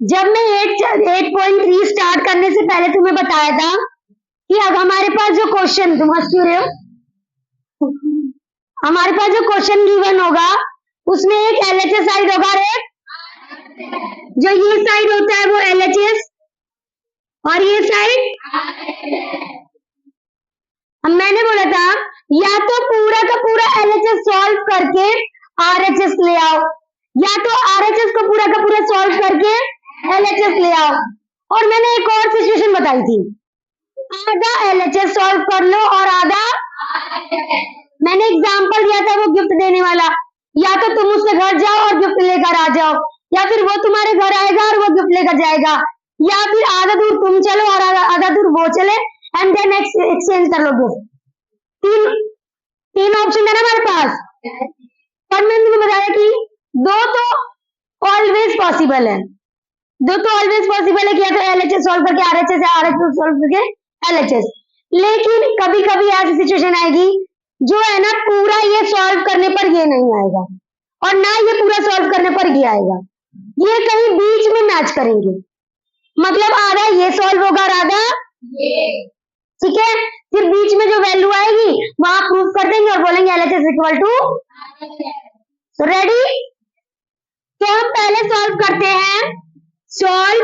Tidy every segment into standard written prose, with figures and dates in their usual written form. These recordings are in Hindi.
जब मैं 8.3 स्टार्ट करने से पहले तुम्हें बताया था कि अब हमारे पास जो क्वेश्चन, तुम हंस क्यों रहे हो, हमारे पास जो क्वेश्चन गिवन होगा उसमें एक एलएचएस साइड होगा और एक जो ये साइड होता है वो एलएचएस और ये साइड। अब मैंने बोला था या तो पूरा का पूरा एलएचएस सॉल्व करके आरएचएस ले आओ, या तो आरएचएस को पूरा का पूरा सॉल्व करके एलएचएस ले आओ। और मैंने एक और सिचुएशन बताई थी, आधा एलएचएस सॉल्व कर लो और आधा, मैंने एग्जांपल दिया था वो गिफ्ट देने वाला, या तो तुम उसके घर जाओ और गिफ्ट लेकर आ जाओ, या फिर वो तुम्हारे घर आएगा और वो गिफ्ट लेकर जाएगा, या फिर आधा दूर तुम चलो और आधा दूर वो चले एंड देन एक्सचेंज कर लो गिफ्ट। तीन ऑप्शन है ना हमारे पास। पर मैंने तुम्हें बताया कि दो तो ऑलवेज पॉसिबल है, दो तो ऑलवेज पॉसिबल है कि या तो एलएचएस सॉल्व करके आरएचएस या आरएचएस सॉल्व करके एलएचएस। लेकिन कभी कभी ऐसी सिचुएशन आएगी जो है ना पूरा ये सॉल्व करने पर ये नहीं आएगा और ना ये पूरा सॉल्व करने पर ये आएगा, ये कहीं बीच में मैच करेंगे, मतलब आधा ये सॉल्व होगा और आधा ये, ठीक है। फिर बीच में जो वैल्यू आएगी वहां प्रूफ कर देंगे और बोलेंगे एलएचएस इक्वल टू। रेडी, तो हम पहले सॉल्व करते हैं, सॉल्व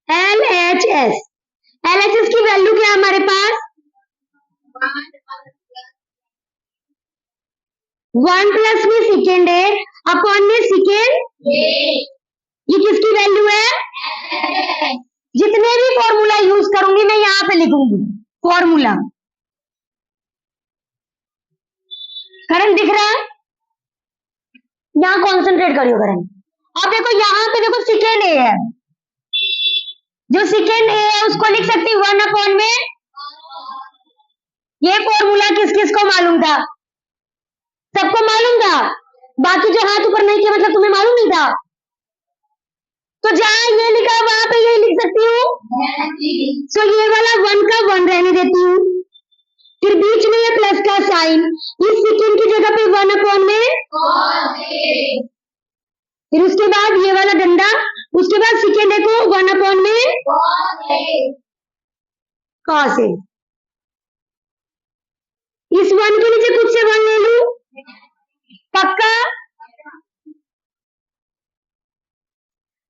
एलएचएस। एलएचएस की वैल्यू क्या है हमारे पास, 1 प्लस में सेकेंड है अपॉन में सेकेंड, ये किसकी वैल्यू है। जितने भी फॉर्मूला यूज करूंगी मैं यहां पे लिखूंगी फॉर्मूला। करण दिख रहा है, यहां कॉन्सेंट्रेट करियो करण। अब देखो यहाँ पे देखो सेकेंड ए है, जो सेकेंड ए है उसको लिख सकती हूँ 1 अपॉन में, ये फॉर्मूला किस किस को मालूम था, सबको मालूम था, बाकी जो हाथ ऊपर नहीं किया मतलब तुम्हें मालूम नहीं था, तो जहां ये लिखा वहां पे ये लिख सकती हूँ। तो ये वाला 1 का 1 रहने देती हूँ, फिर बीच में ये प्लस का साइन, इस सेकेंड की जगह पे 1 अपॉन में, फिर उसके बाद ये वाला डंडा, उसके बाद सेकेंड को 1 अपॉन में कॉस ए। इस 1 के नीचे कुछ से 1 ले लू पक्का।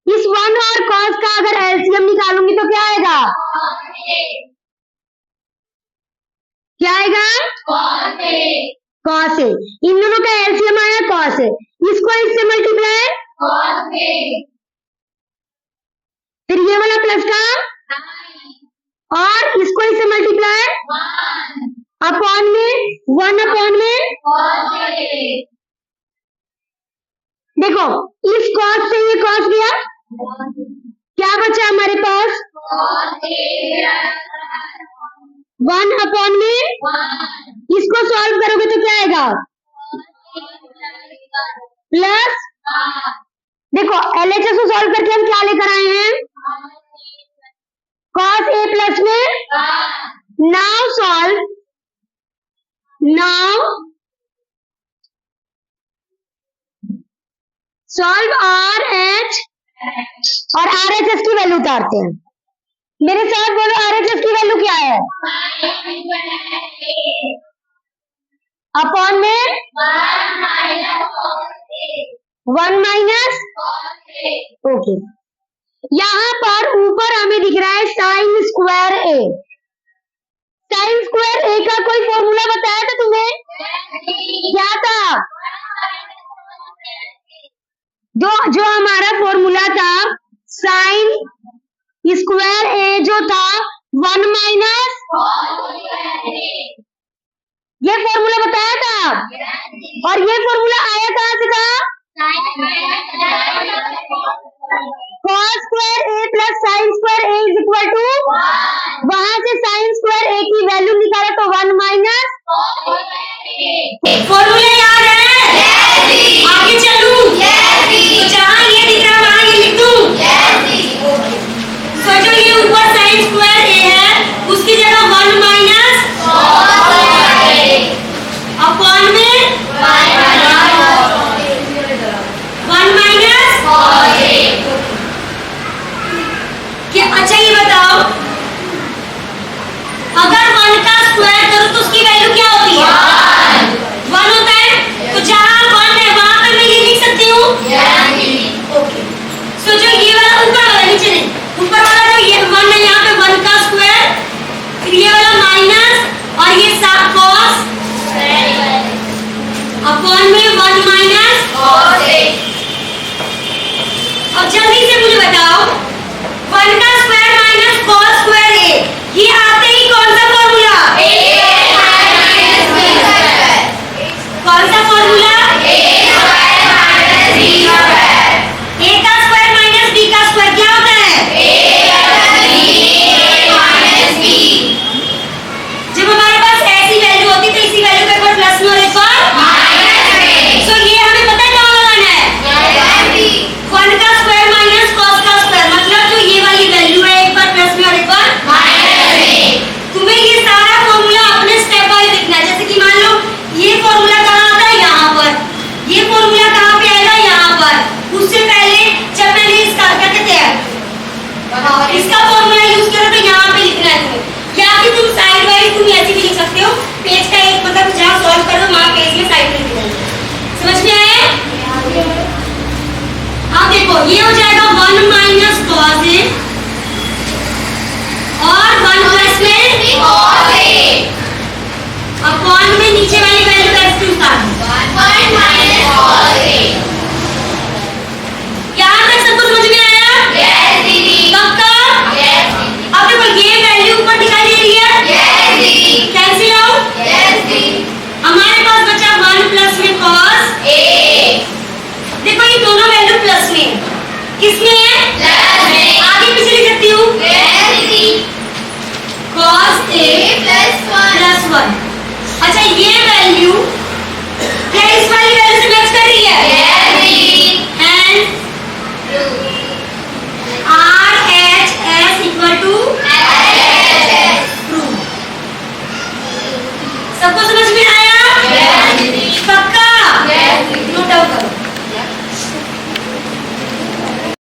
इस 1 और कॉस का अगर एलसीएम निकालूंगी तो क्या आएगा, क्या आएगा कॉस ए। इन दोनों का एलसीएम आया कॉस ए, इसको इससे मल्टीप्लाई, फिर ये वाला प्लस का और इसको इससे मल्टीप्लाई अपॉन में 1 अपॉन में। देखो इस कॉस से ये कॉस गया, क्या बचा हमारे पास 1 अपॉन में, इसको सॉल्व करोगे तो क्या आएगा प्लस। देखो एलएचएस को सॉल्व करके हम क्या लेकर आए हैं, कॉस ए प्लस में। Now solve, solve R H और आर एच एस की वैल्यू उतारते हैं। मेरे साथ बोलो आर एच एस की वैल्यू क्या है, अपॉन में 1 माइनस, ओके। यहां पर ऊपर हमें दिख रहा है साइन स्क्वायर ए। साइन स्क्वायर ए का कोई फॉर्मूला बताया था तुम्हें, क्या था, जो हमारा फॉर्मूला था साइन स्क्वायर ए जो था 1 माइनस, ये फॉर्मूला बताया था। और ये फॉर्मूला आया कहां से था, cos square A plus sine square A is equal to, वहां से साइन स्क्वायर ए की वैल्यू निकाला तो 1 माइनस। फॉर्मूला याद है, आगे चलूं, तो जहां ये दिख रहा है वहां ये लिख दूं। तो जो ये ऊपर साइन स्क्वायर ए है उसकी जगह 1 माइनस अपॉन में अच्छा ये बताओ, अगर 1 का स्क्वायर करो तो उसकी वैल्यू क्या होती है? 1 होता है। तो जहां 1 है वहां पर मैं ये लिख सकती हूँ। ओके, सो जो ये वाला ऊपर वाला, नीचे नहीं, ऊपर वाला जो ये 1 है, यहाँ पे 1 का स्क्वायर, फिर ये वाला माइनस और ये सब cos अपॉन में 1 माइनस cos a। अब जल्दी से मुझे बताओ, 1 का square minus cos square a, ये आते ही कौन सा फॉर्मूला? कौन सा फॉर्मूला? a का स्क्वायर माइनस b का स्क्वायर क्या होता है? जब हमारे पास ऐसी वैल्यू होती तो इसी वैल्यू का एक बार प्लस में और एक बार माइनस में। सो ये हमें पता है कहाँ लगाना है? 1 का स्क्वायर माइनस cos का स्क्वायर, मतलब जो ये वाली वैल्यू है एक बार प्लस में और एक बार माइनस में। तुम्हें ये सारा फॉर्मूला अपने स्टेप वाइज लिखना है। जैसे कि मान लो ये फॉर्मूला कहाँ आता है? यहाँ पर। ये फॉर्मूला कहाँ पे आएगा? यहाँ पर। उससे पहले जब मैंने इसका क्या कहते हैं, इसका फॉर्मूला यूज करो तो यहाँ पे लिखना है तुम्हें, या फिर तुम साइड वाइज तुम ऐसे भी लिख सकते हो। पेज का एक मतलब जहाँ सॉल्व करो वहाँ पेज में साइड में लिख देना। समझ में आया? अब देखो ये हो जाएगा 1 माइनस cos a और 1 प्लस में cos a अपॉन में नीचे वाली वैल्यू का एक्सट्रीम का 1 माइनस cos a। यहाँ तक सबको समझ में आया? यस दीदी। पक्का? यस दीदी। अब देखो ये वैल्यू ऊपर दिखाई दे रही है? यस दीदी। Cancel out? यस दीदी। हमारे पास बचा 1 प्लस में cos a। देखो ये दोनों वैल्यू प्लस में है। किसमें है?